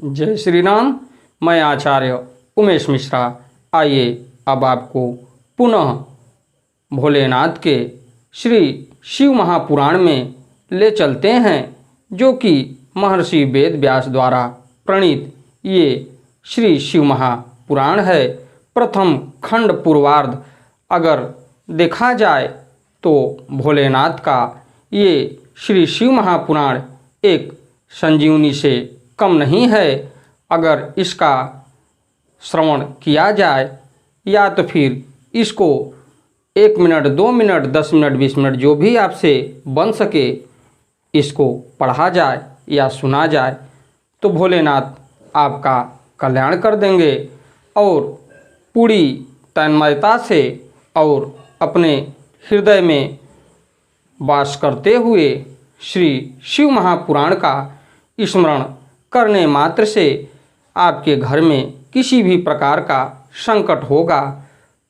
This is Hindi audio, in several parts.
जय श्री राम। मैं आचार्य उमेश मिश्रा। आइए अब आपको पुनः भोलेनाथ के श्री शिव महापुराण में ले चलते हैं, जो कि महर्षि वेद व्यास द्वारा प्रणीत ये श्री शिव महापुराण है। प्रथम खंड पूर्वार्ध अगर देखा जाए तो भोलेनाथ का ये श्री शिव महापुराण एक संजीवनी से कम नहीं है। अगर इसका श्रवण किया जाए या तो फिर इसको 1 मिनट 2 मिनट 10 मिनट 20 मिनट जो भी आपसे बन सके इसको पढ़ा जाए या सुना जाए तो भोलेनाथ आपका कल्याण कर देंगे और पूरी तन्मयता से और अपने हृदय में वास करते हुए श्री शिव महापुराण का स्मरण करने मात्र से आपके घर में किसी भी प्रकार का संकट होगा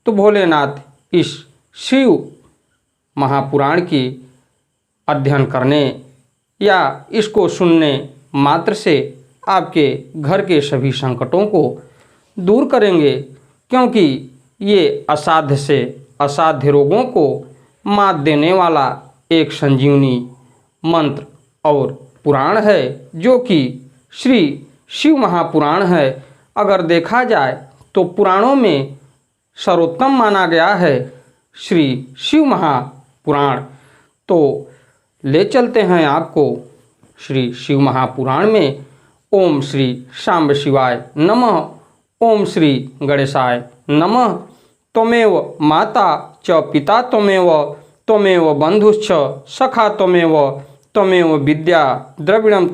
तो भोलेनाथ इस शिव महापुराण की अध्ययन करने या इसको सुनने मात्र से आपके घर के सभी संकटों को दूर करेंगे, क्योंकि ये असाध्य से असाध्य रोगों को मात देने वाला एक संजीवनी मंत्र और पुराण है, जो कि श्री शिव महापुराण है। अगर देखा जाए तो पुराणों में सर्वोत्तम माना गया है श्री शिव महापुराण। तो ले चलते हैं आपको श्री शिव महापुराण में। ओम श्री शांब शिवाय नमः। ओम श्री गणेशाय नमः। त्वमेव माता च पिता त्वमेव बंधुश्च सखा त्वमेव विद्या द्रविणम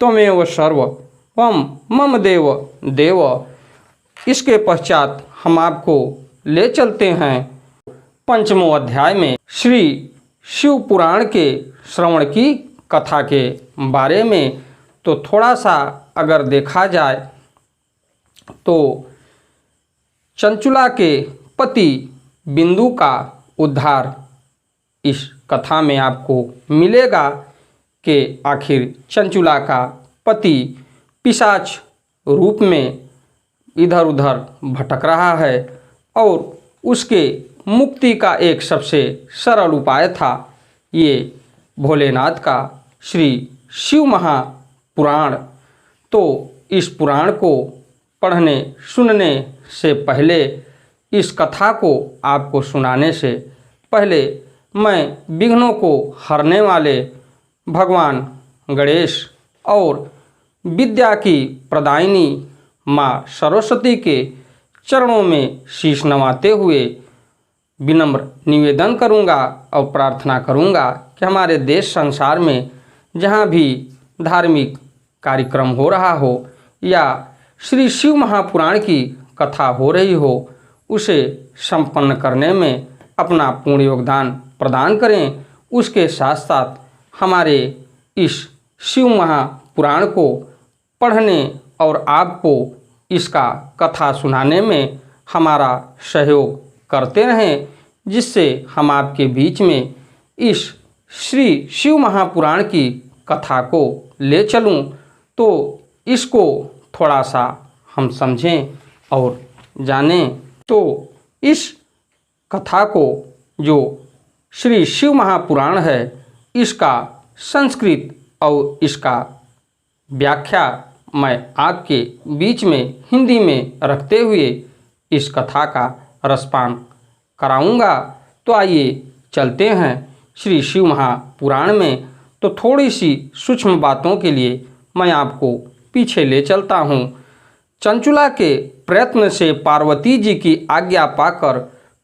त्वमेव सर्वं मम देव देव। इसके पश्चात हम आपको ले चलते हैं 5वें अध्याय में श्री शिव पुराण के श्रवण की कथा के बारे में। तो थोड़ा सा अगर देखा जाए तो चंचुला के पति बिंदु का उद्धार इस कथा में आपको मिलेगा कि आखिर चंचुला का पति पिशाच रूप में इधर उधर भटक रहा है और उसके मुक्ति का एक सबसे सरल उपाय था ये भोलेनाथ का श्री शिव महापुराण। तो इस पुराण को पढ़ने सुनने से पहले, इस कथा को आपको सुनाने से पहले मैं विघ्नों को हरने वाले भगवान गणेश और विद्या की प्रदायिनी माँ सरस्वती के चरणों में शीश नवाते हुए विनम्र निवेदन करूँगा और प्रार्थना करूँगा कि हमारे देश संसार में जहाँ भी धार्मिक कार्यक्रम हो रहा हो या श्री शिव महापुराण की कथा हो रही हो, उसे संपन्न करने में अपना पूर्ण योगदान प्रदान करें। उसके साथ साथ हमारे इस शिव महापुराण को पढ़ने और आपको इसका कथा सुनाने में हमारा सहयोग करते रहें, जिससे हम आपके बीच में इस श्री शिव महापुराण की कथा को ले चलूं तो इसको थोड़ा सा हम समझें और जानें। तो इस कथा को जो श्री शिव महापुराण है, इसका संस्कृत और इसका व्याख्या मैं आपके बीच में हिंदी में रखते हुए इस कथा का रसपान कराऊंगा। तो आइए चलते हैं श्री शिव महापुराण में। तो थोड़ी सी सूक्ष्म बातों के लिए मैं आपको पीछे ले चलता हूँ। चंचुला के प्रयत्न से पार्वती जी की आज्ञा पाकर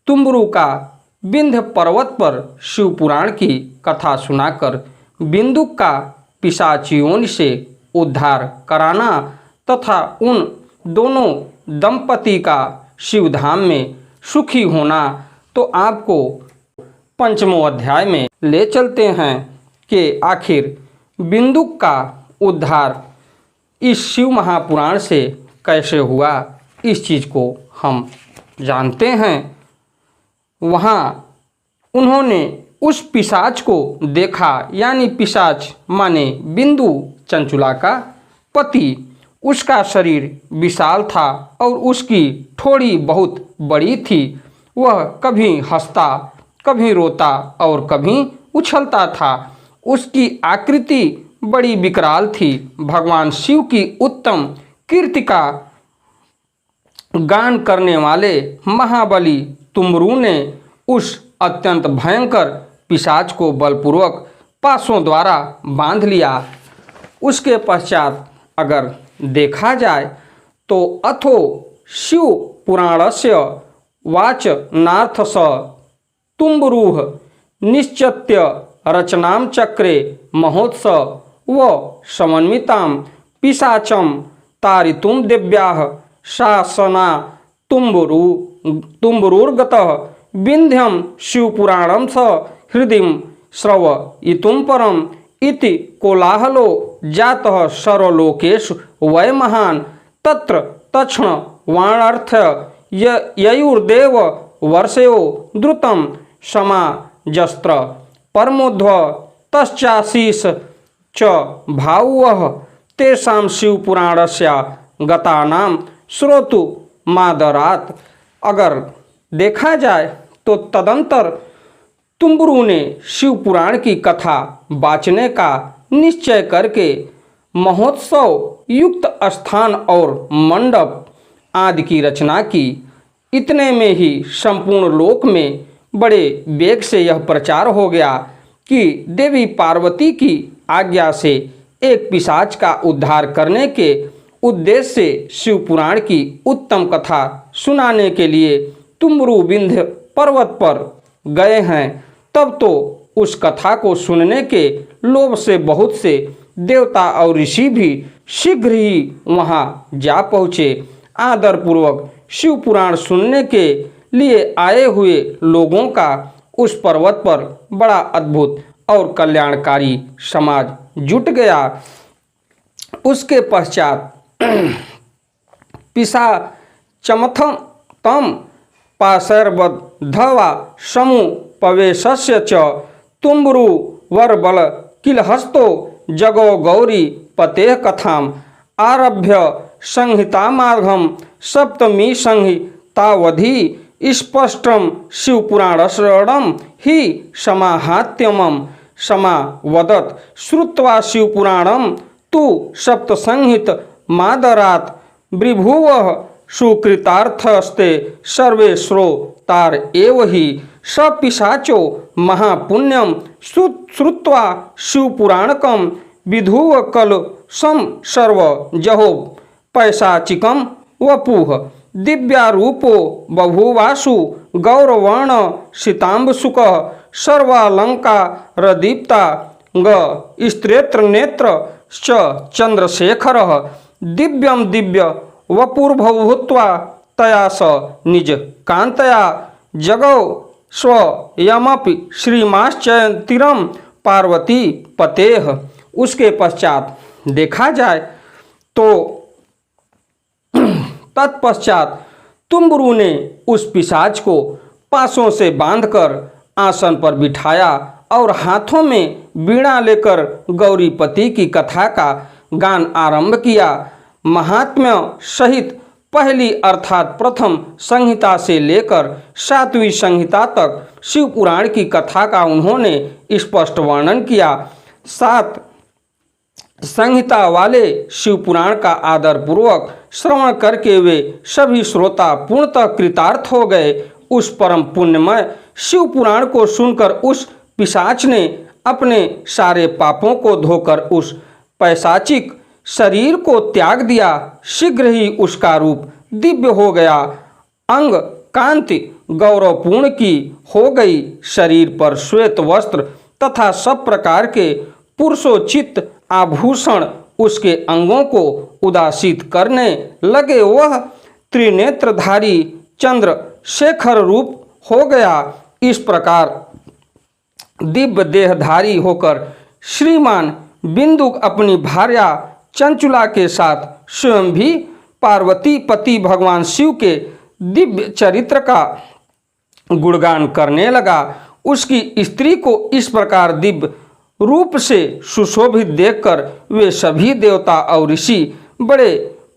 तुम्बरू का विंध्य पर्वत पर शिव पुराण की कथा सुनाकर बिंदुक का पिशाचियों से उद्धार कराना तथा उन दोनों दंपति का शिवधाम में सुखी होना। तो आपको 5वें अध्याय में ले चलते हैं कि आखिर बिंदुक का उद्धार इस शिव महापुराण से कैसे हुआ, इस चीज़ को हम जानते हैं। वहाँ उन्होंने उस पिशाच को देखा, यानी पिशाच माने बिंदु चंचुला का पति। उसका शरीर विशाल था और उसकी ठोड़ी बहुत बड़ी थी। वह कभी हंसता, कभी रोता और कभी उछलता था। उसकी आकृति बड़ी विकराल थी। भगवान शिव की उत्तम कीर्ति का गान करने वाले महाबली तुमरू ने उस अत्यंत भयंकर पिशाच को बलपूर्वक पासों द्वारा बांध लिया। उसके पश्चात अगर देखा जाए तो अथो शिव पुराणस्य वाचनार्थ स तुम्बरूह निश्चत्य रचनाम चक्रे महोत्सव व समन्विताम पिशाचम तारितुम दिव्याः शासना तुम्बरूर्गतः विंध्यम शिवपुराणम स हृदय श्रवयितुं परम इति कोलाहलो जातः सर्वलोकेषु वै महान् तत्र तक्षण वाणार्थ ययुर्देव वर्षयो द्रुतं समाजस्त्र परमोध्व तश्चाशीष च भावुवः तेषां शिवपुराणस्य गतानां श्रोतु मादरात्। अगर देखा जाए तो तदंतर तुम्बरू ने शिव पुराण की कथा बाँचने का निश्चय करके महोत्सव युक्त स्थान और मंडप आदि की रचना की। इतने में ही संपूर्ण लोक में बड़े वेग से यह प्रचार हो गया कि देवी पार्वती की आज्ञा से एक पिशाच का उद्धार करने के उद्देश्य से शिव पुराण की उत्तम कथा सुनाने के लिए तुम्बरू विंध्य पर्वत पर गए हैं। तब तो उस कथा को सुनने के लोभ से बहुत से देवता और ऋषि भी शीघ्र ही वहां जा पहुँचे। आदरपूर्वक शिव पुराण सुनने के लिए आए हुए लोगों का उस पर्वत पर बड़ा अद्भुत और कल्याणकारी समाज जुट गया। उसके पश्चात पिशाचमथं तम पाशैर्बद्धवा समुपवेशस्य च तुम्बरू वरबल किलहस्तो जगो गौरी पतेः कथाम् आरभ्य संहितामार्गं सप्तमी संहितावधि स्पष्टं शिवपुराणश्रवणं हि समाहात्यमं समावदत्। श्रुत्वा शिवपुराणं तु सप्तसंहित मादरात् विभुवः सुकृतार्थस्ते सर्वे श्रोतार एव हि स पिशाचो महापुण्यं श्रुत्वा शिवपुराणकं विधुव कल सम सर्व जहो पैशाचिकं वपुः दिव्यारूपो बभूवासु गौरवर्ण शीतांबुसुकः सर्वालंकारदीप्ता ग स्त्रेत्र नेत्र च चंद्रशेखरः दिव्यं दिव्य वपुर्भूत्वा तया स निज कांतया जगौ स्वयमपि श्रीमाश्चयतिरं पार्वती पतेः। उसके पश्चात देखा जाए तो तत्पश्चात तुम्बरू ने उस पिशाच को पासों से बांधकर आसन पर बिठाया और हाथों में वीणा लेकर गौरीपति की कथा का गान आरंभ किया। महात्म्य सहित पहली अर्थात प्रथम संहिता से लेकर 7वीं संहिता तक शिव पुराण की कथा का उन्होंने स्पष्ट वर्णन किया। 7 संहिता वाले शिव पुराण का आदर पूर्वक श्रवण करके वे सभी श्रोता पूर्णतः कृतार्थ हो गए। उस परम पुण्यमय शिव पुराण को सुनकर उस पिशाच ने अपने सारे पापों को धोकर उस पैशाचिक शरीर को त्याग दिया। शीघ्र ही उसका रूप दिव्य हो गया, अंग कांति गौरवपूर्ण की हो गई। शरीर पर श्वेत वस्त्र तथा सब प्रकार के पुरुषोचित आभूषण उसके अंगों को उदासित करने लगे। वह त्रिनेत्रधारी चंद्र शेखर रूप हो गया। इस प्रकार दिव्य देहधारी होकर श्रीमान बिंदु अपनी भार्या चंचुला के साथ स्वयं भी पार्वती पति भगवान शिव के दिव्य चरित्र का गुणगान करने लगा। उसकी स्त्री को इस प्रकार दिव्य रूप से सुशोभित देखकर वे सभी देवता और ऋषि बड़े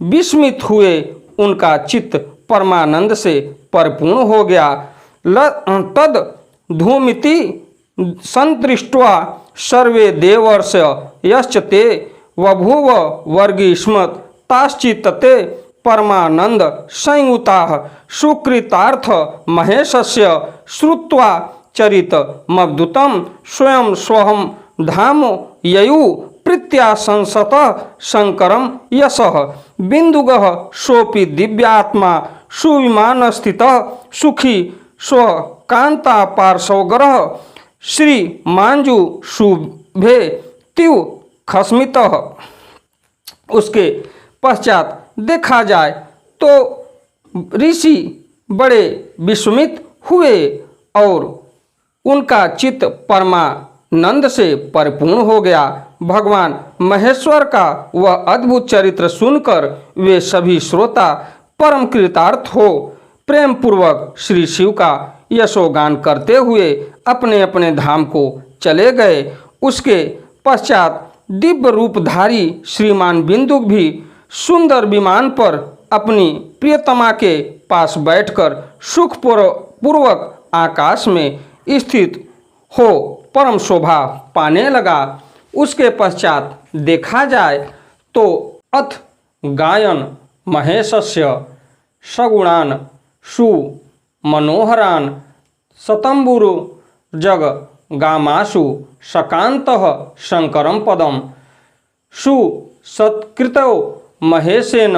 विस्मित हुए। उनका चित्त परमानंद से परिपूर्ण हो गया। तद धूमिति संतृष्ट्वा सर्वे देवर्ष यश्च ते बभूव वर्गीस्मत् ताश्चित्ते परमानंद संयुताः सुकृतार्थ महेशस्य श्रुत्वा चरित मद्दुतम स्वयं स्वहम धाम ययु प्रीत्याशंसत शंकरम यशः बिंदुगः सोपि दिव्यात्मा सुविमान स्थितः सुखी स्व कांता पार्श्वग्रह श्री मांजू शुभे तिव खस्मितः। उसके पश्चात देखा जाए तो ऋषि बड़े विस्मित हुए और उनका चित्त परमानंद से परिपूर्ण हो गया। भगवान महेश्वर का वह अद्भुत चरित्र सुनकर वे सभी श्रोता परम कृतार्थ हो प्रेम पूर्वक श्री शिव का यशोगान करते हुए अपने अपने धाम को चले गए। उसके पश्चात दिव्य रूपधारी श्रीमान बिंदुक भी सुंदर विमान पर अपनी प्रियतमा के पास बैठकर सुख पूर्वक आकाश में स्थित हो परम शोभा पाने लगा। उसके पश्चात देखा जाए तो अथ गायन महेशस्य सगुणान सु मनोहरान सतंबुरु जग गामासु सकांतः शंकरम पदम सु सत्कृतो महेशेन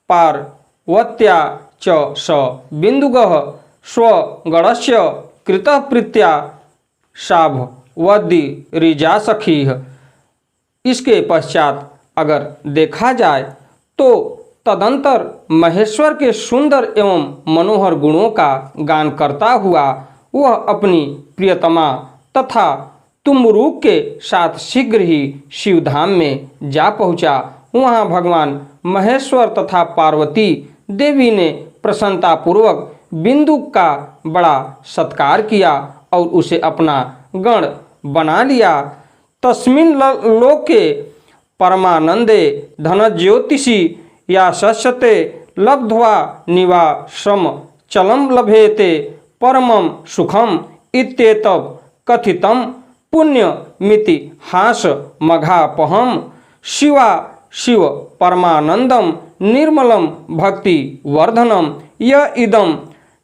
पार्वत्या च स बिंदुगः स्वगणस्य कृतः प्रीत्या शाभवद्दि रिजा सखीः। इसके पश्चात अगर देखा जाए तो तदंतर महेश्वर के सुंदर एवं मनोहर गुणों का गान करता हुआ वह अपनी प्रियतमा तथा तुमरूक के साथ शीघ्र ही शिवधाम में जा पहुँचा। वहाँ भगवान महेश्वर तथा पार्वती देवी ने प्रसन्नतापूर्वक बिंदु का बड़ा सत्कार किया और उसे अपना गण बना लिया। तस्मिन् लोके परमानंदे धनज्योतिषी या शस्यते लब्ध्वा निवासम चलम लभेते परमं सुखम इत्येतत् कथितं पुण्यमिति हास मघापहम शिवा शिव परमानंदम निर्मलम भक्ति वर्धनम य इदम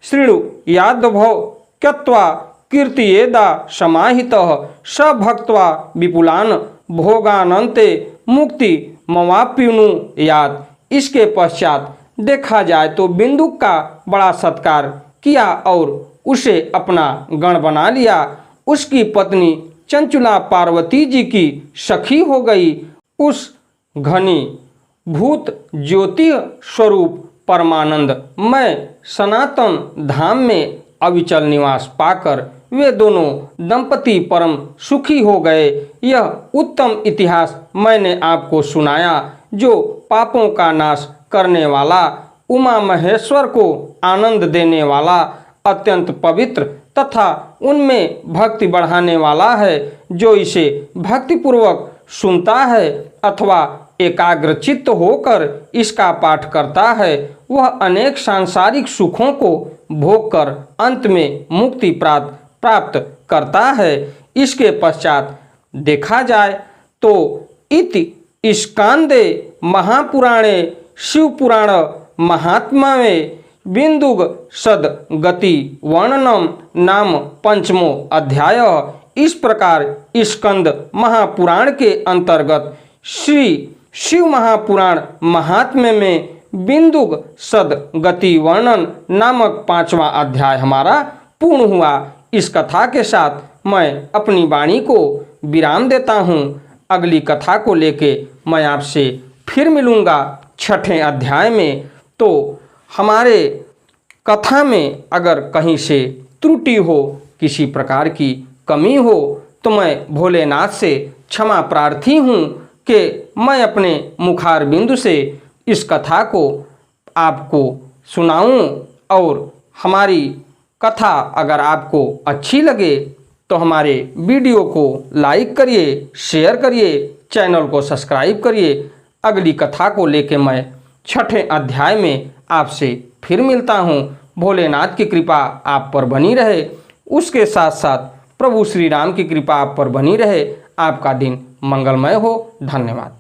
श्रीणु यादभव क्यत्वा कीर्तियेदा समाहितः स भक्त्वा विपुलान भोगानंते मुक्ति मवाप्युनु याद। इसके पश्चात देखा जाए तो बिंदुक का बड़ा सत्कार किया और उसे अपना गण बना लिया। उसकी पत्नी चंचुला पार्वती जी की सखी हो गई। उस घनी भूत ज्योति स्वरूप परमानंद मैं सनातन धाम में अविचल निवास पाकर वे दोनों दंपति परम सुखी हो गए। यह उत्तम इतिहास मैंने आपको सुनाया जो पापों का नाश करने वाला, उमा महेश्वर को आनंद देने वाला, अत्यंत पवित्र तथा उनमें भक्ति बढ़ाने वाला है। जो इसे भक्तिपूर्वक सुनता है अथवा एकाग्रचित्त होकर इसका पाठ करता है वह अनेक सांसारिक सुखों को भोग कर अंत में मुक्ति प्राप्त करता है। इसके पश्चात देखा जाए तो इति स्कांदे महापुराणे शिवपुराण महात्मा में बिंदुग सद गति वर्णनम नाम पंचमो अध्याय। इस प्रकार स्कंद महापुराण के अंतर्गत श्री शिव महापुराण महात्म्य में बिंदुग सद गति वर्णन नामक 5वां अध्याय हमारा पूर्ण हुआ। इस कथा के साथ मैं अपनी वाणी को विराम देता हूँ। अगली कथा को लेके मैं आपसे फिर मिलूँगा 6ठे अध्याय में। तो हमारे कथा में अगर कहीं से त्रुटि हो, किसी प्रकार की कमी हो तो मैं भोलेनाथ से क्षमा प्रार्थी हूँ कि मैं अपने मुखार बिंदु से इस कथा को आपको सुनाऊं। और हमारी कथा अगर आपको अच्छी लगे तो हमारे वीडियो को लाइक करिए, शेयर करिए, चैनल को सब्सक्राइब करिए अगली कथा को लेकर मैं 6ठे अध्याय में आपसे फिर मिलता हूँ। भोलेनाथ की कृपा आप पर बनी रहे, उसके साथ साथ प्रभु श्री राम की कृपा आप पर बनी रहे। आपका दिन मंगलमय हो। धन्यवाद।